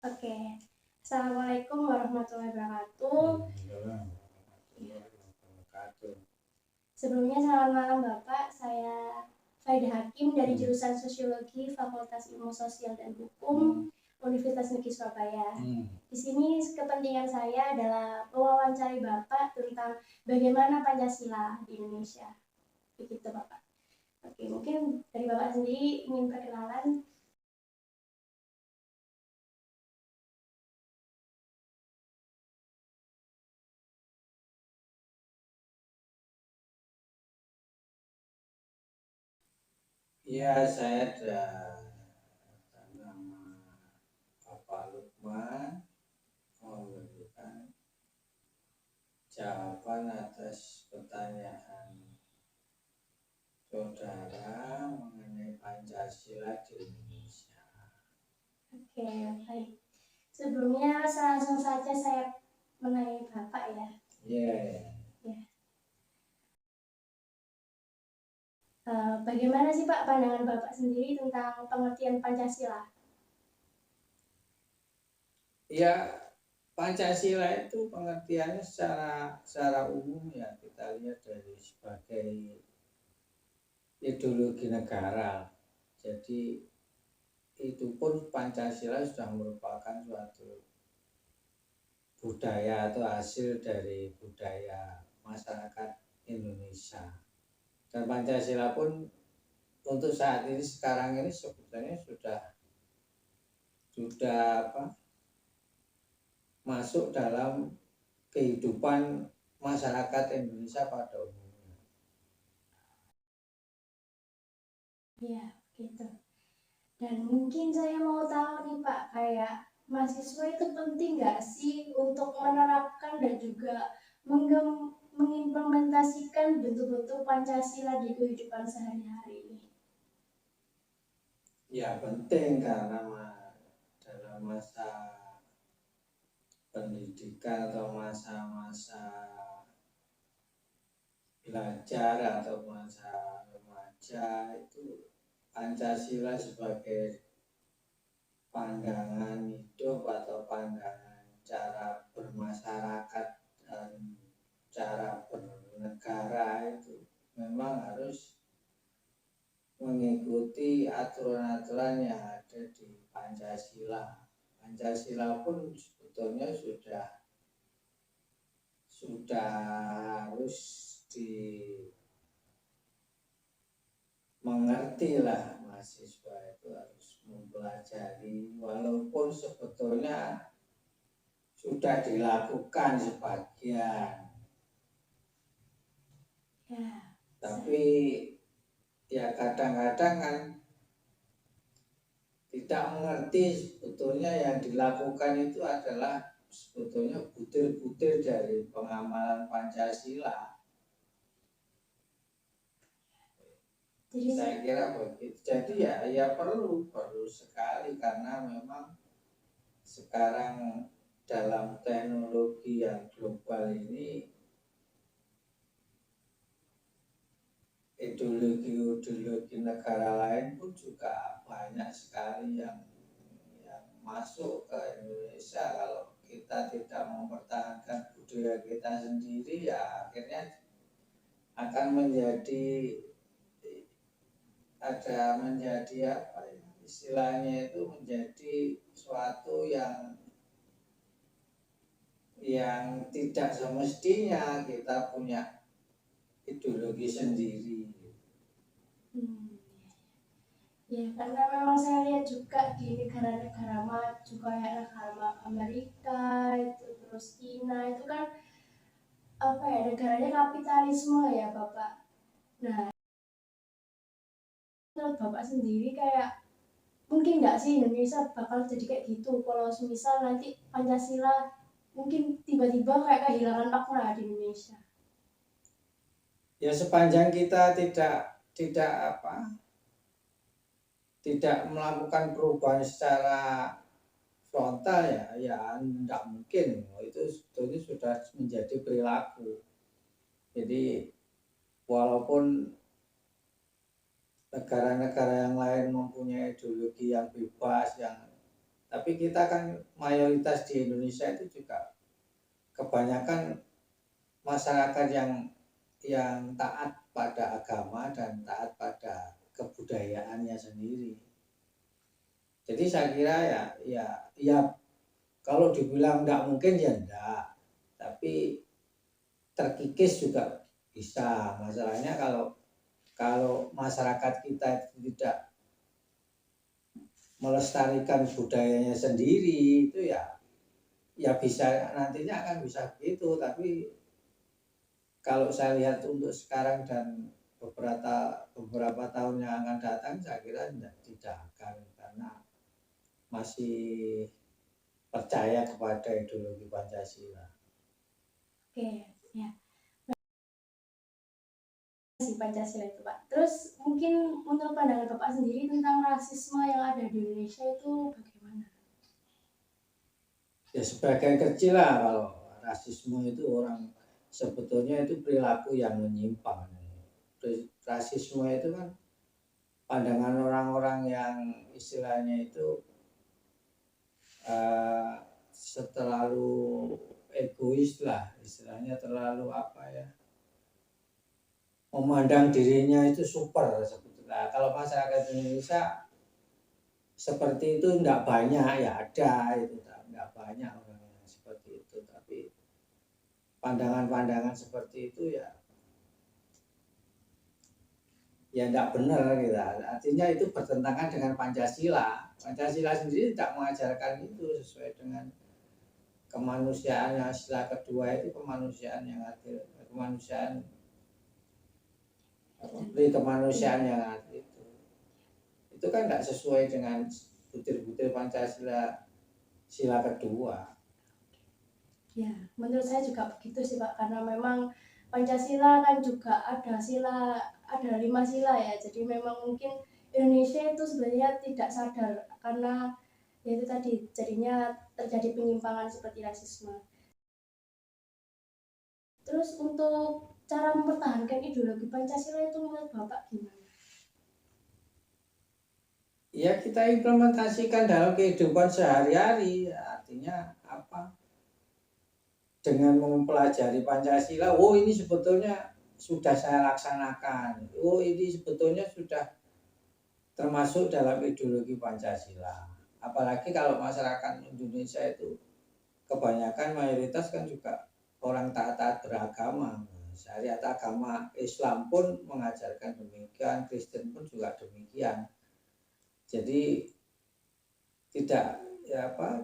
Oke, Assalamualaikum warahmatullahi wabarakatuh. Sebelumnya selamat malam Bapak, saya Faida Hakim dari jurusan Sosiologi Fakultas Ilmu Sosial dan Hukum Universitas Negeri Surabaya. Di sini kepentingan saya adalah mewawancari Bapak tentang bagaimana Pancasila di Indonesia. Begitu Bapak. Oke, mungkin dari Bapak sendiri ingin perkenalan. Ya, saya ada nama Bapak Lukman memberikan jawaban atas pertanyaan saudara mengenai Pancasila di Indonesia. Oke, baik. Sebelumnya langsung saja saya menanyai Bapak ya. Yeah. Bagaimana sih Pak pandangan Bapak sendiri tentang pengertian Pancasila? Ya, Pancasila itu pengertiannya secara umum ya kita lihat dari sebagai ideologi negara. Jadi itu pun Pancasila sudah merupakan suatu budaya atau hasil dari budaya masyarakat Indonesia. Dan Pancasila pun untuk saat ini sekarang ini sebetulnya sudah masuk dalam kehidupan masyarakat Indonesia pada umumnya. Iya, gitu. Dan mungkin saya mau tahu nih Pak, kayak mahasiswa itu penting nggak sih untuk menerapkan dan juga mengimplementasikan bentuk-bentuk Pancasila di kehidupan sehari-hari ini? Ya penting karena dalam masa pendidikan atau masa-masa belajar atau masa remaja itu Pancasila sebagai pandangan hidup atau pandangan cara bermasyarakat dan cara bernegara itu memang harus mengikuti aturan-aturan yang ada di Pancasila. Pancasila pun sebetulnya sudah harus mengerti lah, mahasiswa itu harus mempelajari walaupun sebetulnya sudah dilakukan sebagian Ya, tapi ya kadang-kadang kan tidak mengerti sebetulnya yang dilakukan itu adalah sebetulnya butir-butir dari pengamalan Pancasila. jadi Saya kira begitu. Jadi ya perlu sekali karena memang sekarang dalam teknologi yang global ini ideologi negara lain pun juga banyak sekali yang masuk ke Indonesia. Kalau kita tidak mempertahankan budaya kita sendiri ya akhirnya akan menjadi apa ya, istilahnya itu menjadi suatu yang tidak semestinya kita punya ideologi sendiri. Ya, karena memang saya lihat juga di negara-negara maju kayak negara Amerika itu terus China itu kan apa ya, negaranya kapitalisme ya Bapak. Nah, menurut Bapak sendiri kayak mungkin nggak sih Indonesia bakal jadi kayak gitu kalau misal nanti Pancasila mungkin tiba-tiba kayak kehilangan makna di Indonesia? Ya sepanjang kita tidak melakukan perubahan secara frontal ya tidak mungkin. Itu sebetulnya sudah menjadi perilaku. Jadi walaupun negara-negara yang lain mempunyai ideologi yang bebas, yang Tapi kita kan mayoritas di Indonesia itu juga kebanyakan masyarakat yang taat pada agama dan taat pada kebudayaannya sendiri. Jadi saya kira ya kalau dibilang enggak mungkin ya enggak, tapi terkikis juga bisa. Masalahnya kalau masyarakat kita tidak melestarikan budayanya sendiri itu ya bisa nantinya akan bisa begitu. Tapi kalau saya lihat untuk sekarang dan beberapa tahun yang akan datang, saya kira tidak akan, karena masih percaya kepada ideologi Pancasila. Oke, ya. Si Pancasila itu Pak. Terus mungkin menurut pandangan Bapak sendiri tentang rasisme yang ada di Indonesia itu bagaimana? Ya sebagian kecil lah. Kalau rasisme itu orang sebetulnya itu perilaku yang menyimpang. Rasisme itu kan pandangan orang-orang yang istilahnya itu terlalu egois lah, istilahnya terlalu apa ya, memandang dirinya itu super sebetulnya. Kalau masyarakat Indonesia seperti itu enggak banyak, ya ada itu, enggak banyak orang yang seperti itu. Tapi pandangan-pandangan seperti itu ya enggak benar gitu. Artinya itu bertentangan dengan Pancasila. Pancasila sendiri tidak mengajarkan itu, sesuai dengan kemanusiaan yang sila kedua itu kemanusiaan yang adil, kemanusiaan kemanusiaan yang adil itu kan tidak sesuai dengan butir-butir Pancasila sila kedua. Ya, menurut saya juga begitu sih Pak, karena memang Pancasila kan juga ada 5 sila ya. Jadi memang mungkin Indonesia itu sebenarnya tidak sadar karena ya itu tadi jadinya terjadi penyimpangan seperti rasisme. Terus untuk cara mempertahankan ideologi Pancasila itu menurut Bapak gimana? Ya kita implementasikan dalam kehidupan sehari-hari. Artinya apa? Dengan mempelajari Pancasila, oh ini sebetulnya sudah saya laksanakan. Oh ini sebetulnya sudah termasuk dalam ideologi Pancasila. Apalagi kalau masyarakat Indonesia itu kebanyakan mayoritas kan juga orang taat beragama. Syariat agama Islam pun mengajarkan demikian, Kristen pun juga demikian. Jadi tidak ya apa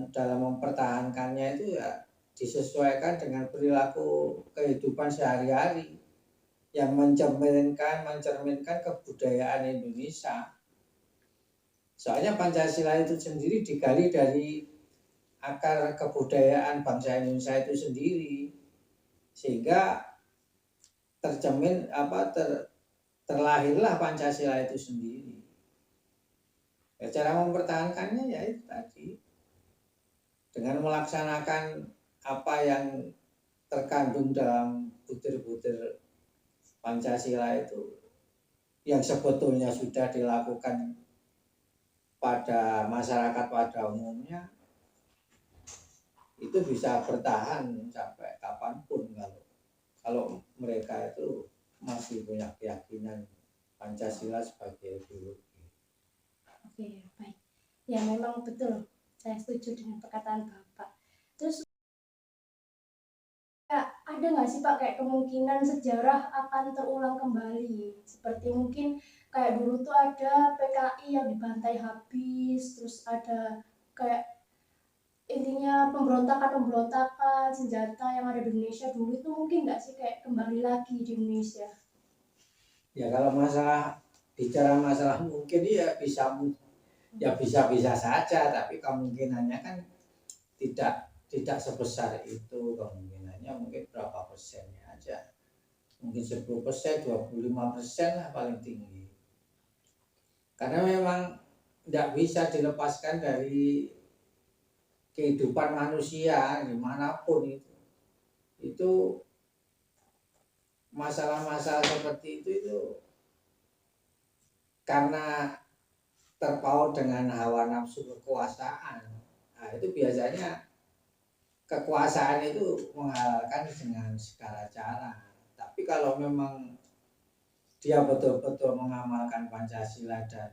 dalam mempertahankannya itu ya disesuaikan dengan perilaku kehidupan sehari-hari yang mencerminkan kebudayaan Indonesia. Soalnya Pancasila itu sendiri digali dari akar kebudayaan bangsa Indonesia itu sendiri, sehingga terlahirlah Pancasila itu sendiri. Ya, cara mempertahankannya ya itu tadi, dengan melaksanakan apa yang terkandung dalam butir-butir Pancasila itu, yang sebetulnya sudah dilakukan pada masyarakat pada umumnya, itu bisa bertahan sampai kapanpun kalau mereka itu masih punya keyakinan Pancasila sebagai ideologi. Oke, baik. Ya memang betul, saya setuju dengan perkataan Bapak. Terus ada nggak sih Pak kayak kemungkinan sejarah akan terulang kembali? Seperti mungkin kayak dulu tuh ada PKI yang dibantai habis, terus ada kayak intinya pemberontakan senjata yang ada di Indonesia dulu itu mungkin nggak sih kayak kembali lagi di Indonesia? Ya kalau bicara masalah mungkin ya bisa saja, tapi kemungkinannya kan tidak sebesar itu. Kemungkinannya mungkin berapa persennya aja, mungkin 10%, 25% lah paling tinggi, karena memang tidak bisa dilepaskan dari kehidupan manusia dimanapun itu masalah-masalah seperti itu karena terpaut dengan hawa nafsu kekuasaan. Nah, itu biasanya kekuasaan itu menghalalkan dengan segala cara. Tapi kalau memang dia betul-betul mengamalkan Pancasila dan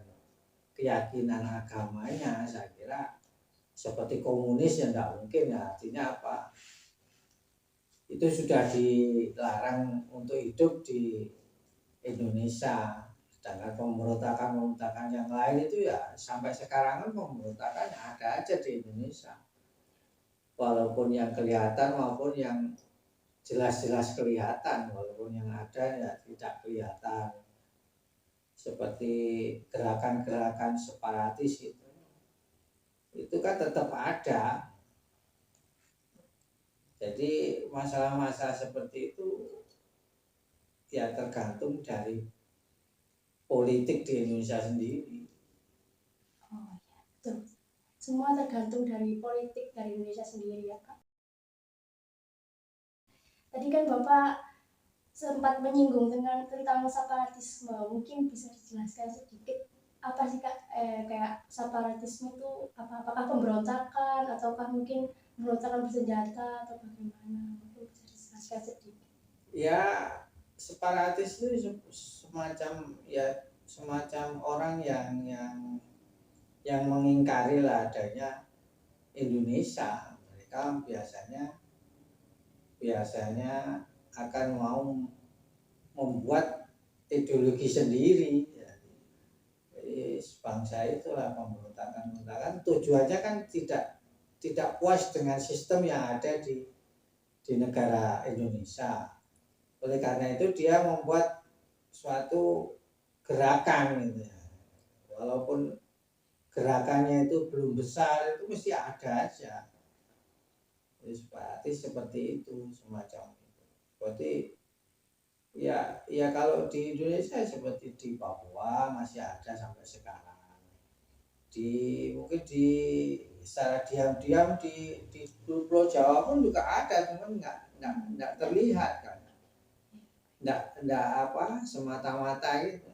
keyakinan agamanya, saya kira seperti komunis ya tidak mungkin ya. Artinya apa? Itu sudah dilarang untuk hidup di Indonesia. Sedangkan pemberontakan yang lain itu ya sampai sekarang kan pemberontakannya ada aja di Indonesia. Walaupun yang kelihatan maupun yang jelas-jelas kelihatan, walaupun yang ada ya tidak kelihatan. Seperti gerakan-gerakan separatis itu kan tetap ada. Jadi masalah-masalah seperti itu ya tergantung dari politik di Indonesia sendiri. Oh ya, betul. Semua tergantung dari politik dari Indonesia sendiri ya Kak. Tadi kan Bapak sempat menyinggung tentang separatisme. Mungkin bisa dijelaskan sedikit apa sih Kak, kayak separatisme itu apakah pemberontakan ataukah mungkin pemberontakan bersenjata atau bagaimana? Mungkin bisa dijelaskan sedikit. Ya, separatis itu semacam orang yang mengingkari lah adanya Indonesia. Mereka biasanya akan mau membuat ideologi sendiri. Jadi bangsa itulah pemberontakan. Tujuannya kan tidak puas dengan sistem yang ada di negara Indonesia. Oleh karena itu dia membuat suatu gerakan gitu ya. Walaupun gerakannya itu belum besar, itu mesti ada aja. Seperti itu semacam itu. Berarti ya kalau di Indonesia seperti di Papua masih ada sampai sekarang. Mungkin secara diam-diam di Pulau Jawa pun juga ada, cuman nggak terlihat kan. Nggak apa semata-mata gitu.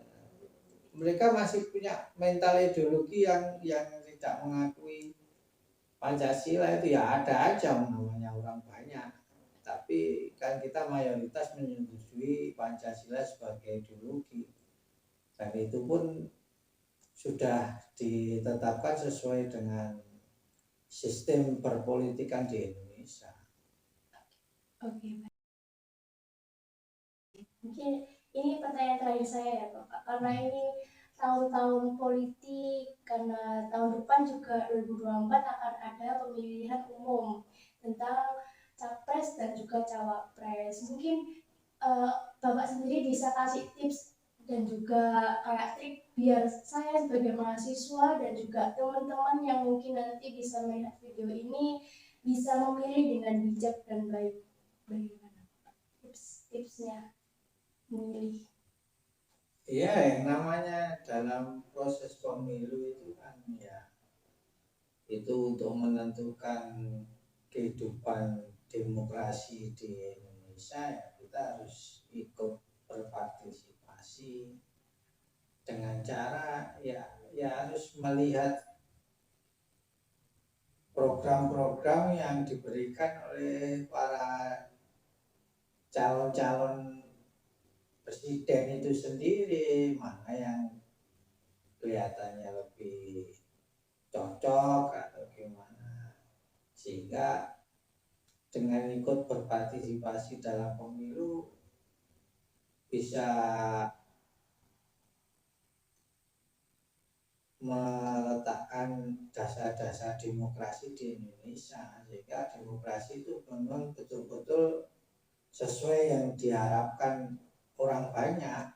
Mereka masih punya mental ideologi yang tidak mengakui Pancasila. Itu ya ada aja namanya orang banyak, tapi kan kita mayoritas menyetujui Pancasila sebagai ideologi, dan itu pun sudah ditetapkan sesuai dengan sistem perpolitikan di Indonesia. Oke. Mungkin ini pertanyaan terakhir saya ya Bapak, karena ini tahun-tahun politik, karena tahun depan juga 2024 akan ada pemilihan umum tentang capres dan juga cawapres. Mungkin Bapak sendiri bisa kasih tips dan juga kayak trik biar saya sebagai mahasiswa dan juga teman-teman yang mungkin nanti bisa melihat video ini bisa memilih dengan bijak dan baik. Bagaimana tips-tipsnya memilih? Iya, yang namanya dalam proses pemilu itu kan ya itu untuk menentukan kehidupan demokrasi di Indonesia, ya kita harus ikut berpartisipasi dengan cara ya harus melihat program-program yang diberikan oleh para calon-calon presiden itu sendiri, mana yang kelihatannya lebih cocok atau gimana, sehingga dengan ikut berpartisipasi dalam pemilu bisa meletakkan dasar-dasar demokrasi di Indonesia, sehingga demokrasi itu memang betul-betul sesuai yang diharapkan orang banyak.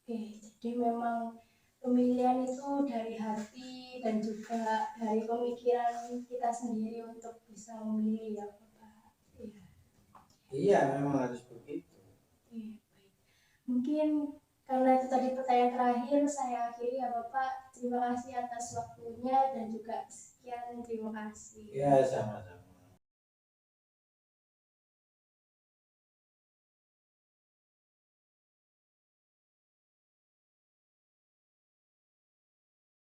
Oke, jadi memang pemilihan itu dari hati dan juga dari pemikiran kita sendiri untuk bisa memilih ya Bapak. Iya. Iya, memang harus begitu. Iya, baik. Mungkin karena itu tadi pertanyaan terakhir, saya akhiri ya Bapak. Terima kasih atas waktunya dan juga sekian, terima kasih. Ya, sama-sama.